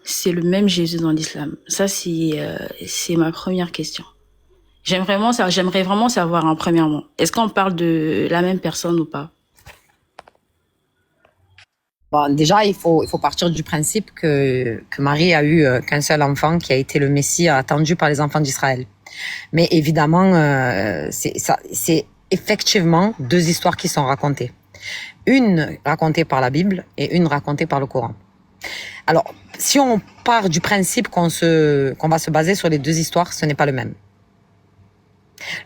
c'est le même Jésus dans l'islam? Ça, c'est ma première question. J'aimerais vraiment savoir, hein, premièrement. Est-ce qu'on parle de la même personne ou pas? Bon, déjà, il faut partir du principe que Marie a eu qu'un seul enfant qui a été le Messie attendu par les enfants d'Israël. Mais évidemment, c'est effectivement deux histoires qui sont racontées. Une racontée par la Bible et une racontée par le Coran. Alors, si on part du principe qu'on va se baser sur les deux histoires, ce n'est pas le même.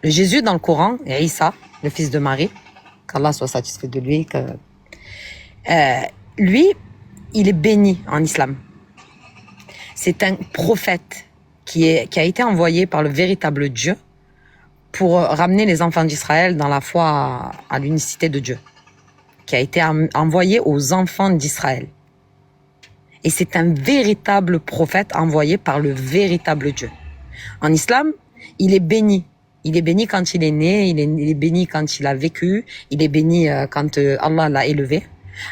Le Jésus dans le Coran, et Isa, le fils de Marie, qu'Allah soit satisfait de lui, lui, il est béni en islam. C'est un prophète qui a été envoyé par le véritable Dieu pour ramener les enfants d'Israël dans la foi à l'unicité de Dieu, qui a été envoyé aux enfants d'Israël. Et c'est un véritable prophète envoyé par le véritable Dieu. En islam, il est béni. Il est béni quand il est né, il est béni quand il a vécu, il est béni quand Allah l'a élevé.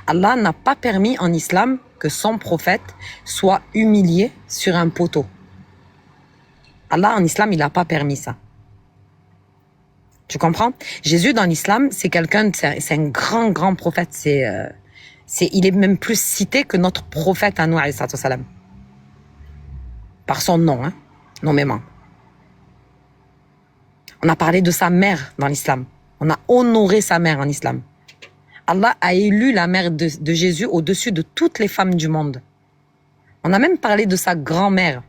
Allah n'a pas permis en islam que son prophète soit humilié sur un poteau. Allah en islam, il n'a pas permis ça. Tu comprends? Jésus dans l'islam, c'est un grand prophète. Il est même plus cité que notre prophète à nous, alayhi salam. Par son nom, hein, nommément. On a parlé de sa mère dans l'islam. On a honoré sa mère en islam. Allah a élu la mère de Jésus au-dessus de toutes les femmes du monde. On a même parlé de sa grand-mère.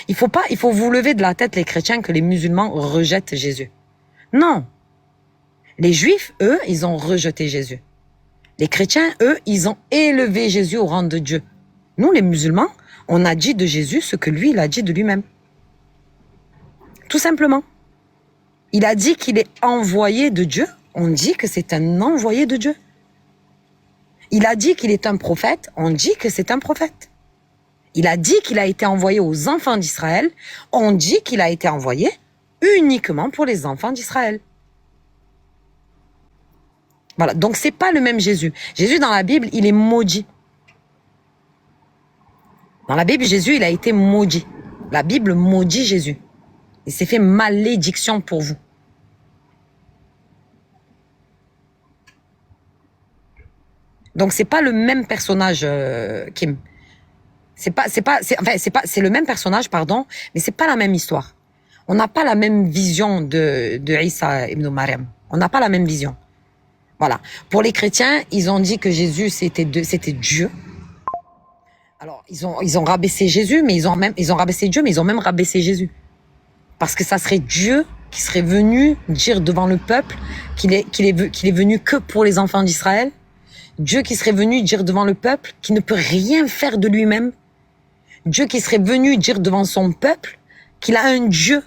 Il faut vous lever de la tête, les chrétiens, que les musulmans rejettent Jésus. Non. Les juifs, eux, ils ont rejeté Jésus. Les chrétiens, eux, ils ont élevé Jésus au rang de Dieu. Nous, les musulmans, on a dit de Jésus ce que lui, il a dit de lui-même. Tout simplement. Il a dit qu'il est envoyé de Dieu. On dit que c'est un envoyé de Dieu. Il a dit qu'il est un prophète. On dit que c'est un prophète. Il a dit qu'il a été envoyé aux enfants d'Israël. On dit qu'il a été envoyé uniquement pour les enfants d'Israël. Voilà, donc c'est pas le même Jésus. Jésus dans la Bible, il est maudit. Dans la Bible, Jésus, il a été maudit. La Bible maudit Jésus. Il s'est fait malédiction pour vous. Donc c'est pas le même personnage, Kim. C'est le même personnage, pardon, mais c'est pas la même histoire. On n'a pas la même vision de Isa ibn Maryam. On n'a pas la même vision. Voilà. Pour les chrétiens, ils ont dit que Jésus c'était Dieu. Alors ils ont rabaissé Jésus, mais ils ont rabaissé Dieu, mais ils ont même rabaissé Jésus. Parce que ça serait Dieu qui serait venu dire devant le peuple qu'il est venu que pour les enfants d'Israël. Dieu qui serait venu dire devant le peuple qu'il ne peut rien faire de lui-même. Dieu qui serait venu dire devant son peuple qu'il a un Dieu.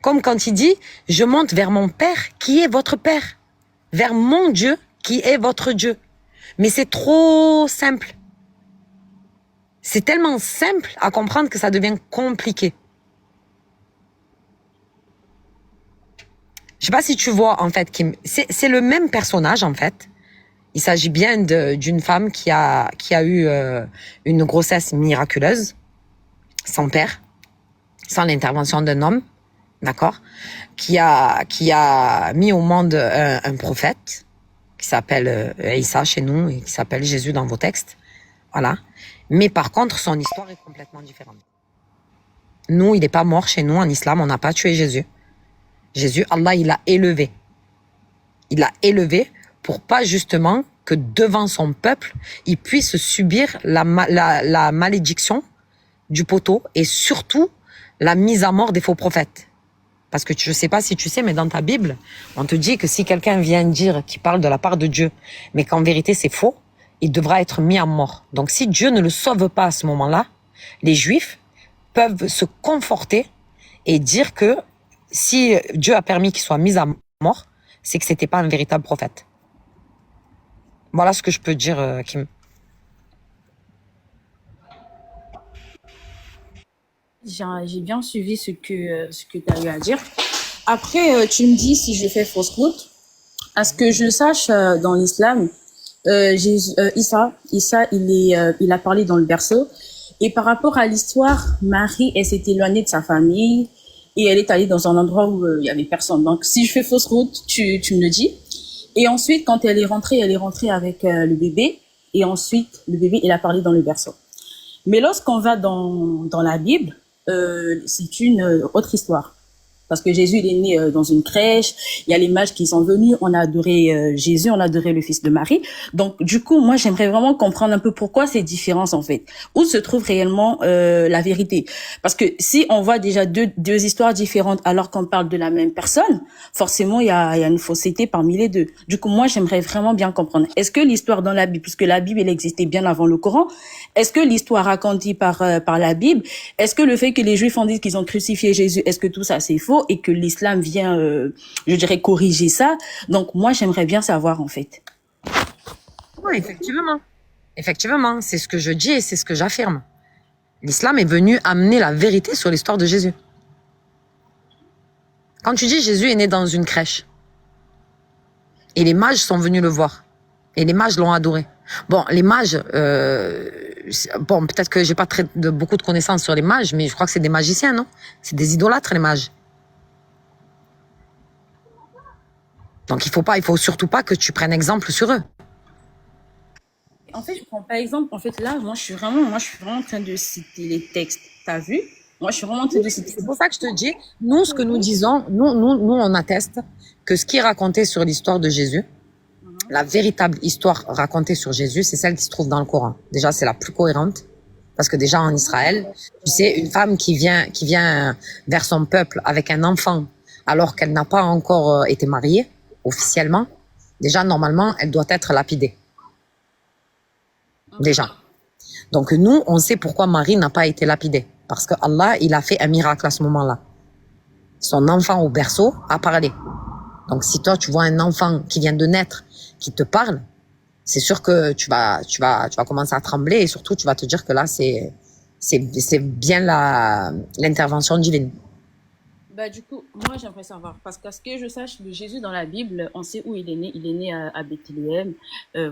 Comme quand il dit, je monte vers mon Père qui est votre Père. Vers mon Dieu qui est votre Dieu. Mais c'est trop simple. C'est tellement simple à comprendre que ça devient compliqué. Je sais pas si tu vois, en fait, Kim. C'est le même personnage, en fait. Il s'agit bien d'une femme qui a eu une grossesse miraculeuse, sans père, sans l'intervention d'un homme, d'accord, qui a mis au monde un prophète qui s'appelle Isa chez nous et qui s'appelle Jésus dans vos textes, voilà. Mais par contre, son histoire est complètement différente. Nous, il n'est pas mort chez nous en islam, on n'a pas tué Jésus. Jésus, Allah, il l'a élevé. Il l'a élevé pour pas justement que devant son peuple, il puisse subir la malédiction du poteau et surtout la mise à mort des faux prophètes. Parce que je sais pas si tu sais, mais dans ta Bible, on te dit que si quelqu'un vient dire qu'il parle de la part de Dieu, mais qu'en vérité c'est faux, il devra être mis à mort. Donc si Dieu ne le sauve pas à ce moment-là, les Juifs peuvent se conforter et dire que si Dieu a permis qu'il soit mis à mort, c'est que c'était pas un véritable prophète. Voilà ce que je peux dire, Kim. J'ai bien suivi ce que tu as eu à dire. Après, tu me dis si je fais fausse route. À ce que je sache, dans l'islam, Issa, il a parlé dans le berceau. Et par rapport à l'histoire, Marie, elle s'est éloignée de sa famille et elle est allée dans un endroit où il y avait personne. Donc, si je fais fausse route, tu me le dis. Et ensuite, quand elle est rentrée avec le bébé. Et ensuite, le bébé, il a parlé dans le berceau. Mais lorsqu'on va dans la Bible, c'est une autre histoire. Parce que Jésus, il est né dans une crèche, il y a les mages qui sont venus, on a adoré Jésus, on a adoré le fils de Marie. Donc, du coup, moi, j'aimerais vraiment comprendre un peu pourquoi ces différences, en fait. Où se trouve réellement la vérité? Parce que si on voit déjà deux histoires différentes alors qu'on parle de la même personne, forcément, il y a une fausseté parmi les deux. Du coup, moi, j'aimerais vraiment bien comprendre. Est-ce que l'histoire dans la Bible, puisque la Bible, elle existait bien avant le Coran, est-ce que l'histoire racontée par la Bible, est-ce que le fait que les Juifs ont dit qu'ils ont crucifié Jésus, est-ce que tout ça c'est faux et que l'islam vient, je dirais, corriger ça? Donc moi, j'aimerais bien savoir en fait. Oui, effectivement. Effectivement, c'est ce que je dis et c'est ce que j'affirme. L'islam est venu amener la vérité sur l'histoire de Jésus. Quand tu dis Jésus est né dans une crèche, et les mages sont venus le voir, et les mages l'ont adoré. Bon, les mages, bon, peut-être que j'ai pas beaucoup de connaissances sur les mages, mais je crois que c'est des magiciens, non? C'est des idolâtres, les mages. Donc il faut surtout pas que tu prennes exemple sur eux. En fait, je prends par exemple, en fait là, moi je suis vraiment en train de citer les textes. T'as vu? Moi, je suis vraiment en train de citer. C'est pour ça que je te dis, nous, ce que nous disons, nous, on atteste que ce qui est raconté sur l'histoire de Jésus, la véritable histoire racontée sur Jésus, c'est celle qui se trouve dans le Coran. Déjà, c'est la plus cohérente. Parce que déjà, en Israël, tu sais, une femme qui vient vers son peuple avec un enfant, alors qu'elle n'a pas encore été mariée, officiellement, déjà, normalement, elle doit être lapidée. Déjà. Donc, nous, on sait pourquoi Marie n'a pas été lapidée. Parce que Allah, il a fait un miracle à ce moment-là. Son enfant au berceau a parlé. Donc, si toi, tu vois un enfant qui vient de naître, qui te parle, c'est sûr que tu vas commencer à trembler et surtout, tu vas te dire que là, c'est bien l'intervention divine. Bah, du coup, moi, j'aimerais savoir, parce qu'à ce que je sache, le Jésus dans la Bible, on sait où il est né à Bethléem,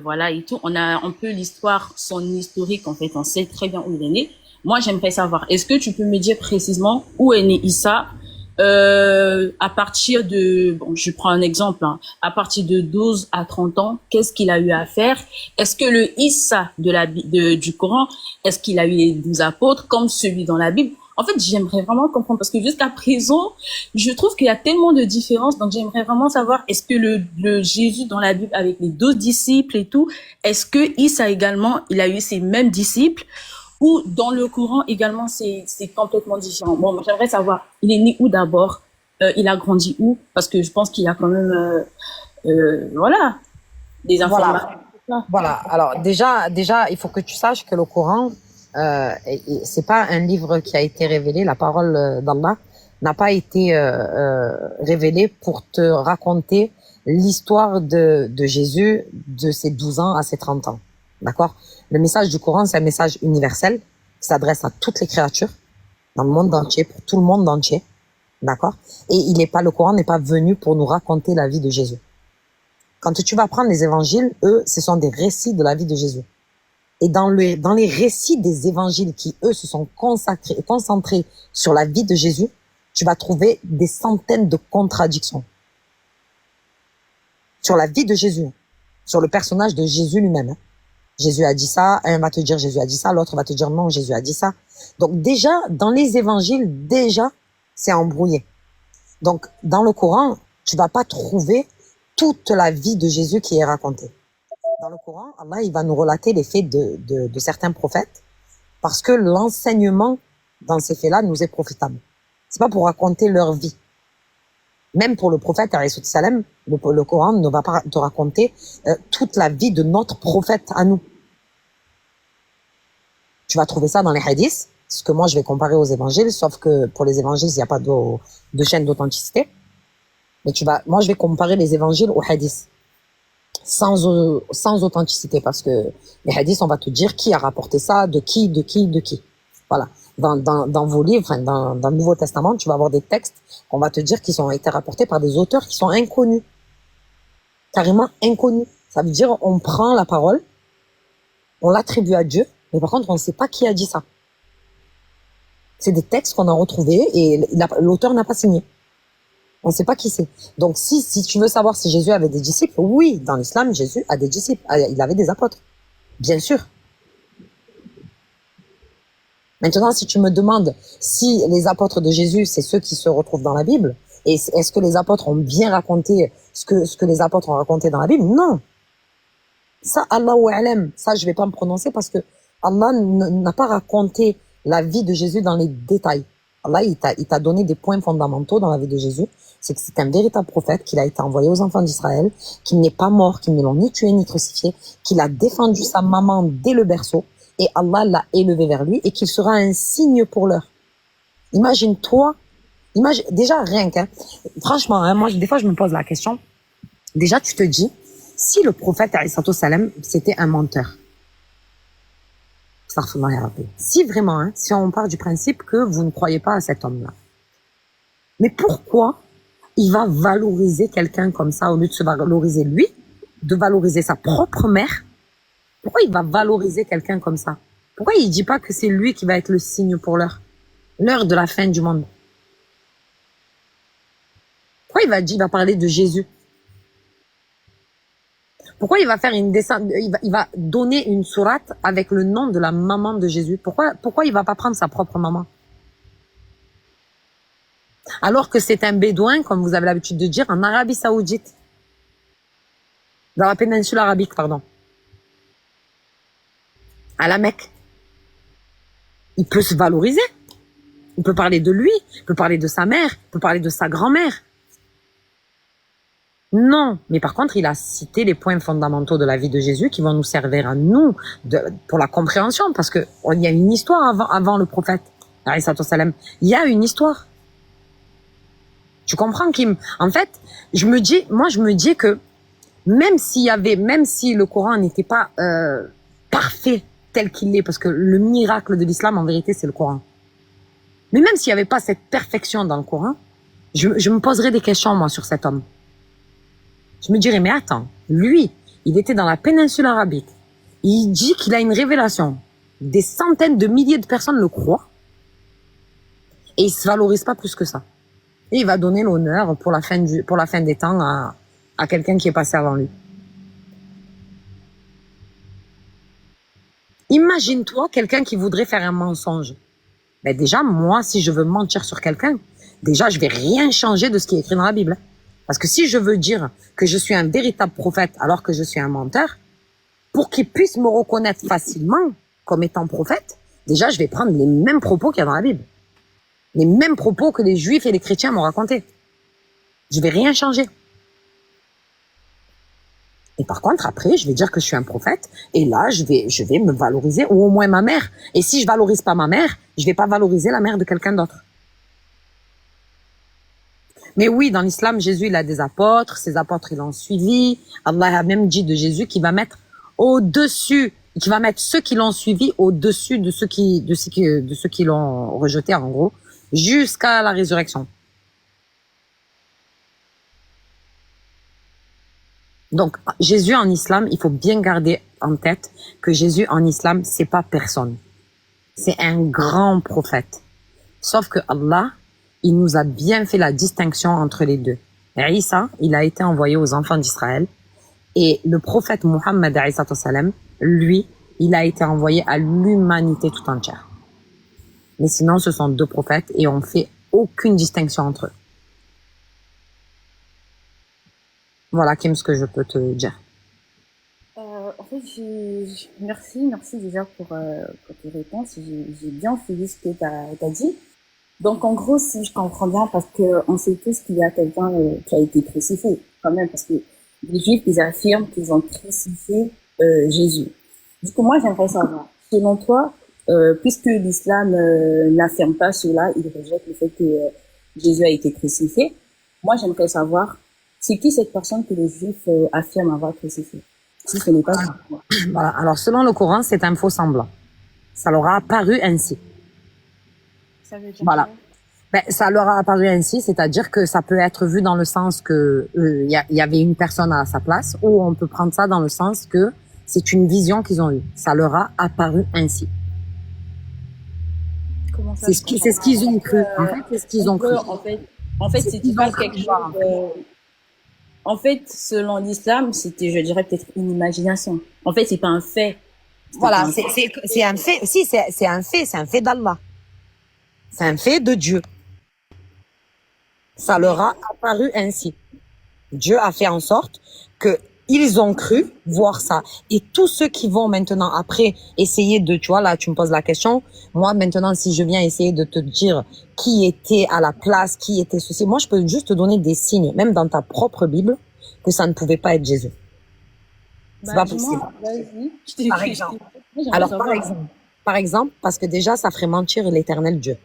voilà, et tout. On a un peu l'histoire, son historique, en fait, on sait très bien où il est né. Moi, j'aimerais savoir, est-ce que tu peux me dire précisément où est né Issa, à partir de, bon, je prends un exemple, hein, à partir de 12 à 30 ans, qu'est-ce qu'il a eu à faire? Est-ce que le Issa du Coran, est-ce qu'il a eu les 12 apôtres comme celui dans la Bible? En fait, j'aimerais vraiment comprendre parce que jusqu'à présent, je trouve qu'il y a tellement de différences. Donc, j'aimerais vraiment savoir, est-ce que le Jésus dans la Bible avec les 12 disciples et tout, est-ce que Issa également, il a eu ces mêmes disciples ou dans le Coran également, c'est complètement différent. Bon, j'aimerais savoir, il est né où d'abord? Il a grandi où? Parce que je pense qu'il y a quand même, voilà, des informations. Voilà. Alors déjà, il faut que tu saches que le Coran, c'est pas un livre qui a été révélé. La parole d'Allah n'a pas été révélée pour te raconter l'histoire de Jésus de ses 12 ans à ses 30 ans. D'accord? Le message du Coran, c'est un message universel qui s'adresse à toutes les créatures dans le monde entier, pour tout le monde entier. D'accord? Et le Coran n'est pas venu pour nous raconter la vie de Jésus. Quand tu vas prendre les évangiles, eux, ce sont des récits de la vie de Jésus. Et dans les récits des évangiles qui, eux, se sont concentrés sur la vie de Jésus, tu vas trouver des centaines de contradictions. Sur la vie de Jésus, sur le personnage de Jésus lui-même. Jésus a dit ça, un va te dire Jésus a dit ça, l'autre va te dire non, Jésus a dit ça. Donc déjà, dans les évangiles, c'est embrouillé. Donc, dans le Coran, tu vas pas trouver toute la vie de Jésus qui est racontée. Dans le Coran, Allah, il va nous relater les faits de certains prophètes parce que l'enseignement dans ces faits-là nous est profitable. C'est pas pour raconter leur vie. Même pour le prophète, salam, le Coran ne va pas te raconter toute la vie de notre prophète à nous. Tu vas trouver ça dans les hadiths, ce que moi je vais comparer aux évangiles, sauf que pour les évangiles, il n'y a pas de chaîne d'authenticité. Mais moi je vais comparer les évangiles aux hadiths. Sans authenticité, parce que les hadiths, on va te dire qui a rapporté ça, de qui. Voilà. Dans vos livres, enfin, dans le Nouveau Testament, tu vas avoir des textes qu'on va te dire qu'ils ont été rapportés par des auteurs qui sont inconnus. Carrément inconnus. Ça veut dire, on prend la parole, on l'attribue à Dieu, mais par contre, on ne sait pas qui a dit ça. C'est des textes qu'on a retrouvés et l'auteur n'a pas signé. On ne sait pas qui c'est. Donc, si tu veux savoir si Jésus avait des disciples, oui, dans l'islam, Jésus a des disciples. Il avait des apôtres. Bien sûr. Maintenant, si tu me demandes si les apôtres de Jésus, c'est ceux qui se retrouvent dans la Bible, et est-ce que les apôtres ont bien raconté ce que les apôtres ont raconté dans la Bible? Non. Ça, Allahu a'lam, ça, je vais pas me prononcer parce que Allah n'a pas raconté la vie de Jésus dans les détails. Allah, il t'a donné des points fondamentaux dans la vie de Jésus. C'est que c'est un véritable prophète, qu'il a été envoyé aux enfants d'Israël, qu'il n'est pas mort, qu'ils ne l'ont ni tué ni crucifié, qu'il a défendu sa maman dès le berceau, et Allah l'a élevé vers lui, et qu'il sera un signe pour l'heure. Imagine-toi, déjà rien qu'un, franchement, hein, moi, des fois, je me pose la question. Déjà, tu te dis, si le prophète, alayhi salam, c'était un menteur. Si vraiment, hein, si on part du principe que vous ne croyez pas à cet homme-là. Mais pourquoi il va valoriser quelqu'un comme ça au lieu de se valoriser lui, de valoriser sa propre mère? Pourquoi il va valoriser quelqu'un comme ça? Pourquoi il dit pas que c'est lui qui va être le signe pour l'heure de la fin du monde? Pourquoi il va parler de Jésus? Pourquoi il va faire une descente, il va donner une sourate avec le nom de la maman de Jésus? Pourquoi il va pas prendre sa propre maman? Alors que c'est un bédouin, comme vous avez l'habitude de dire, en Arabie Saoudite. Dans la péninsule arabique, pardon. À la Mecque. Il peut se valoriser. Il peut parler de lui, il peut parler de sa mère, il peut parler de sa grand-mère. Non, mais par contre, il a cité les points fondamentaux de la vie de Jésus qui vont nous servir à nous pour la compréhension, parce que il y a une histoire avant le prophète, alayhi salam. Il y a une histoire. Tu comprends, Kim? En fait, je me dis que même si le Coran n'était pas parfait tel qu'il est, parce que le miracle de l'islam, en vérité, c'est le Coran. Mais même s'il n'y avait pas cette perfection dans le Coran, je me poserais des questions, moi, sur cet homme. Je me dirais, mais attends, lui, il était dans la péninsule arabique. Il dit qu'il a une révélation. Des centaines de milliers de personnes le croient. Et il se valorise pas plus que ça. Et il va donner l'honneur pour la fin des temps à quelqu'un qui est passé avant lui. Imagine-toi quelqu'un qui voudrait faire un mensonge. Ben déjà, moi, si je veux mentir sur quelqu'un, déjà, je vais rien changer de ce qui est écrit dans la Bible. Parce que si je veux dire que je suis un véritable prophète alors que je suis un menteur, pour qu'il puisse me reconnaître facilement comme étant prophète, déjà, je vais prendre les mêmes propos qu'il y a dans la Bible. Les mêmes propos que les juifs et les chrétiens m'ont racontés. Je vais rien changer. Et par contre, après, je vais dire que je suis un prophète, et là, je vais me valoriser, ou au moins ma mère. Et si je valorise pas ma mère, je vais pas valoriser la mère de quelqu'un d'autre. Mais oui, dans l'islam, Jésus, il a des apôtres, ses apôtres, ils l'ont suivi. Allah a même dit de Jésus qu'il va mettre au-dessus, qu'il va mettre ceux qui l'ont suivi au-dessus de ceux qui l'ont rejeté, en gros, jusqu'à la résurrection. Donc, Jésus en islam, il faut bien garder en tête que Jésus en islam, c'est pas personne. C'est un grand prophète. Sauf que Allah, il nous a bien fait la distinction entre les deux. Isa, il a été envoyé aux enfants d'Israël. Et le prophète Muhammad, lui, il a été envoyé à l'humanité tout entière. Mais sinon, ce sont deux prophètes et on fait aucune distinction entre eux. Voilà, Kim, ce que je peux te dire. En fait, merci déjà pour tes réponses. J'ai bien suivi ce que tu as dit. Donc, en gros, si je comprends bien, parce que on sait tous qu'il y a quelqu'un qui a été crucifié, quand même, parce que les Juifs, ils affirment qu'ils ont crucifié Jésus. Du coup, moi, j'aimerais savoir, selon toi, puisque l'islam n'affirme pas cela, il rejette le fait que Jésus a été crucifié, moi, j'aimerais savoir, c'est qui cette personne que les Juifs affirment avoir crucifié? Si ce n'est pas moi. Voilà. Alors, selon le Coran, c'est un faux semblant. Ça leur a apparu ainsi. Ça veut dire Voilà. quoi? Ben, ça leur a apparu ainsi, c'est-à-dire que ça peut être vu dans le sens que y avait une personne à sa place, ou on peut prendre ça dans le sens que c'est une vision qu'ils ont eue. Ça leur a apparu ainsi. Comment ça, C'est je ce comprends pas. qu'ils ont cru. En fait, c'est ce qu'ils ont cru. En fait, C'est ce c'était qu'ils ont pas cru quelque chose. voir, en fait. En fait, selon l'islam, c'était, je dirais, peut-être une imagination. En fait, c'est pas un fait. C'était pas Voilà, un fait. c'est un fait. Si, c'est un fait d'Allah. C'est un fait de Dieu. Ça leur a apparu ainsi. Dieu a fait en sorte que ils ont cru voir ça. Et tous ceux qui vont maintenant après essayer de, tu vois, là, tu me poses la question. Moi, maintenant, si je viens essayer de te dire qui était à la place, qui était ceci, moi, je peux juste te donner des signes, même dans ta propre Bible, que ça ne pouvait pas être Jésus. C'est pas possible. Dis-moi, vas-y. Par exemple. Moi, j'aimerais Alors, savoir. par exemple, parce que déjà, ça ferait mentir l'éternel Dieu.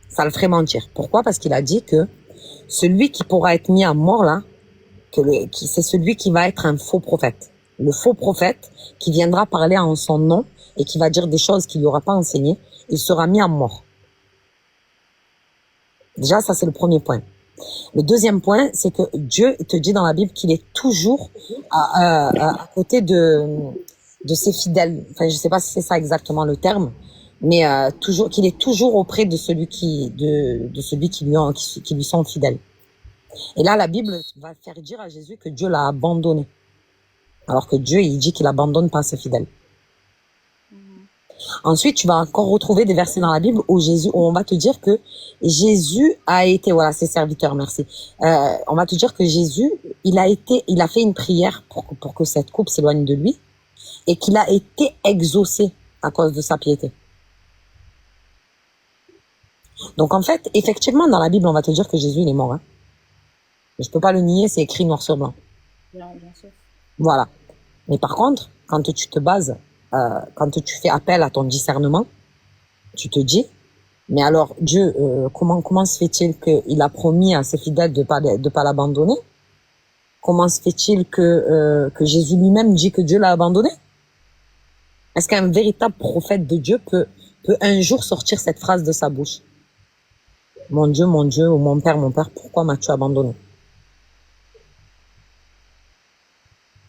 Ça le ferait mentir. Pourquoi? Parce qu'il a dit que celui qui pourra être mis à mort, là, c'est celui qui va être un faux prophète. Le faux prophète qui viendra parler en son nom et qui va dire des choses qu'il n'aura pas enseignées, il sera mis à mort. Déjà, ça, c'est le premier point. Le deuxième point, c'est que Dieu te dit dans la Bible qu'il est toujours à côté de ses fidèles. Enfin, je sais pas si c'est ça exactement le terme, mais toujours qu'il est toujours auprès de celui de celui qui lui sont fidèles. Et là, la Bible va faire dire à Jésus que Dieu l'a abandonné. Alors que Dieu, il dit qu'il abandonne pas ses fidèles. Ensuite, tu vas encore retrouver des versets dans la Bible où on va te dire que Jésus a été, voilà, ses serviteurs, merci. On va te dire que Jésus, il a fait une prière pour que cette coupe s'éloigne de lui et qu'il a été exaucé à cause de sa piété. Donc, en fait, effectivement, dans la Bible, on va te dire que Jésus, il est mort, hein. Je peux pas le nier, c'est écrit noir sur blanc. Bien sûr. Voilà. Mais par contre, quand tu te bases, quand tu fais appel à ton discernement, tu te dis, mais alors Dieu, comment se fait-il qu'il a promis à ses fidèles de pas l'abandonner? Comment se fait-il que Jésus lui-même dit que Dieu l'a abandonné? Est-ce qu'un véritable prophète de Dieu peut un jour sortir cette phrase de sa bouche? Mon Dieu, ou mon Père, pourquoi m'as-tu abandonné?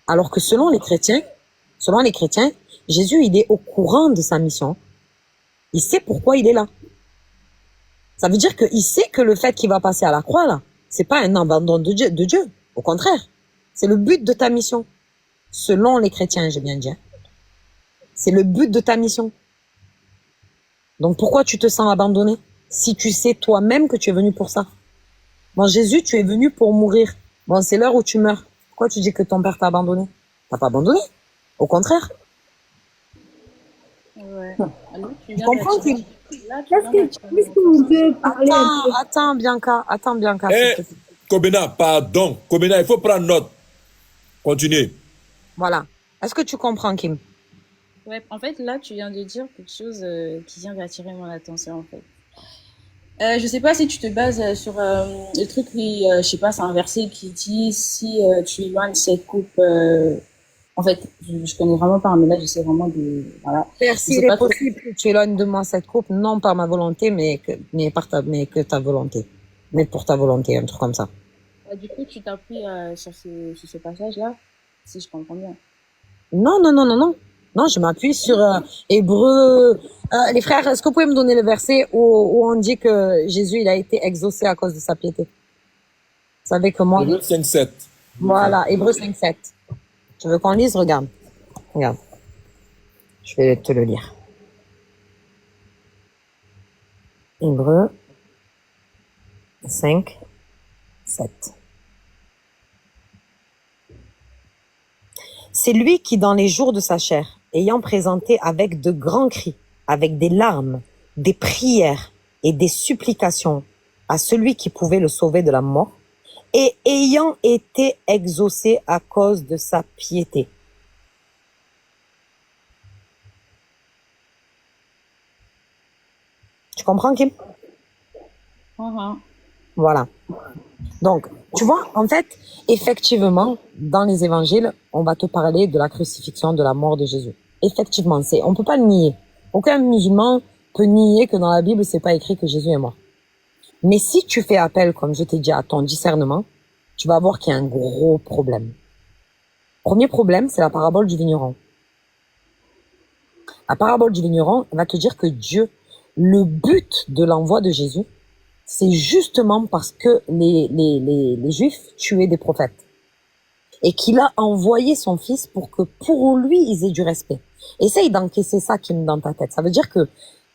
Alors que selon les chrétiens, Jésus, il est au courant de sa mission. Il sait pourquoi il est là. Ça veut dire qu'il sait que le fait qu'il va passer à la croix, là, c'est pas un abandon de Dieu. Au contraire, c'est le but de ta mission. Selon les chrétiens, j'ai bien dit. C'est le but de ta mission. Donc pourquoi tu te sens abandonné si tu sais toi-même que tu es venu pour ça? Bon, Jésus, tu es venu pour mourir. Bon, c'est l'heure où tu meurs. Pourquoi tu dis que ton père t'a abandonné? T'as pas abandonné. Au contraire. Ouais. Alors, tu Tu comprends que... Qu'est-ce que vous pouvez parler un peu? Attends, Bianca. Eh, Kobena, pardon. Kobena, il faut prendre note. Continuez. Voilà. Est-ce que tu comprends, Kim? Ouais, en fait, là, tu viens de dire quelque chose qui vient d'attirer mon attention, en fait. Je sais pas si tu te bases sur le truc qui, je sais pas, c'est un verset qui dit si tu éloignes cette coupe. En fait, je connais vraiment pas, mais là, j'essaie vraiment de, voilà. Merci, il est possible que tu éloignes de moi cette coupe, non par ma volonté, mais que ta volonté. Mais pour ta volonté, un truc comme ça. Du coup, tu t'appuies sur ce passage-là, si je comprends bien. Non. Non, je m'appuie sur Hébreu. Les frères, est-ce que vous pouvez me donner le verset où on dit que Jésus, il a été exaucé à cause de sa piété? Vous savez que moi... Hébreu 5:7. Voilà, Hébreu 5:7. Tu veux qu'on lise? Regarde. Je vais te le lire. Hébreu 5:7. C'est lui qui, dans les jours de sa chair, ayant présenté avec de grands cris, avec des larmes, des prières et des supplications à celui qui pouvait le sauver de la mort, et ayant été exaucé à cause de sa piété. Tu comprends, Kim? Voilà. Donc, tu vois, en fait, effectivement, dans les évangiles, on va te parler de la crucifixion, de la mort de Jésus. Effectivement, on peut pas le nier. Aucun musulman peut nier que dans la Bible, c'est pas écrit que Jésus est mort. Mais si tu fais appel, comme je t'ai dit, à ton discernement, tu vas voir qu'il y a un gros problème. Premier problème, c'est la parabole du vigneron. La parabole du vigneron va te dire que Dieu, le but de l'envoi de Jésus, c'est justement parce que les Juifs tuaient des prophètes. Et qu'il a envoyé son fils pour que pour lui, ils aient du respect. Essaye d'encaisser ça qui me dans ta tête. Ça veut dire que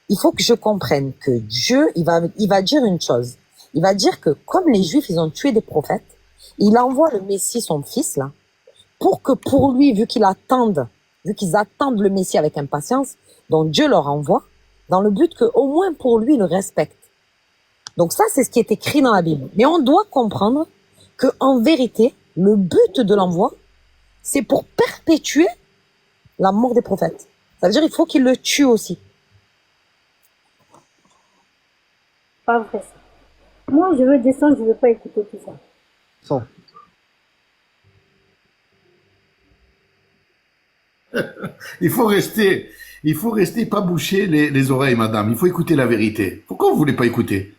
il faut que je comprenne que Dieu, il va dire une chose. Il va dire que comme les Juifs, ils ont tué des prophètes, il envoie le Messie, son fils, là, pour que pour lui, vu qu'ils attendent le Messie avec impatience, donc Dieu leur envoie, dans le but que au moins pour lui, il le respecte. Donc ça, c'est ce qui est écrit dans la Bible. Mais on doit comprendre que en vérité, le but de l'envoi, c'est pour perpétuer la mort des prophètes. Ça veut dire qu'il faut qu'il le tue aussi. Pas vrai ça. Moi, je veux descendre, je veux pas écouter tout ça. Sans. Il faut rester pas boucher les oreilles, madame. Il faut écouter la vérité. Pourquoi vous voulez pas écouter?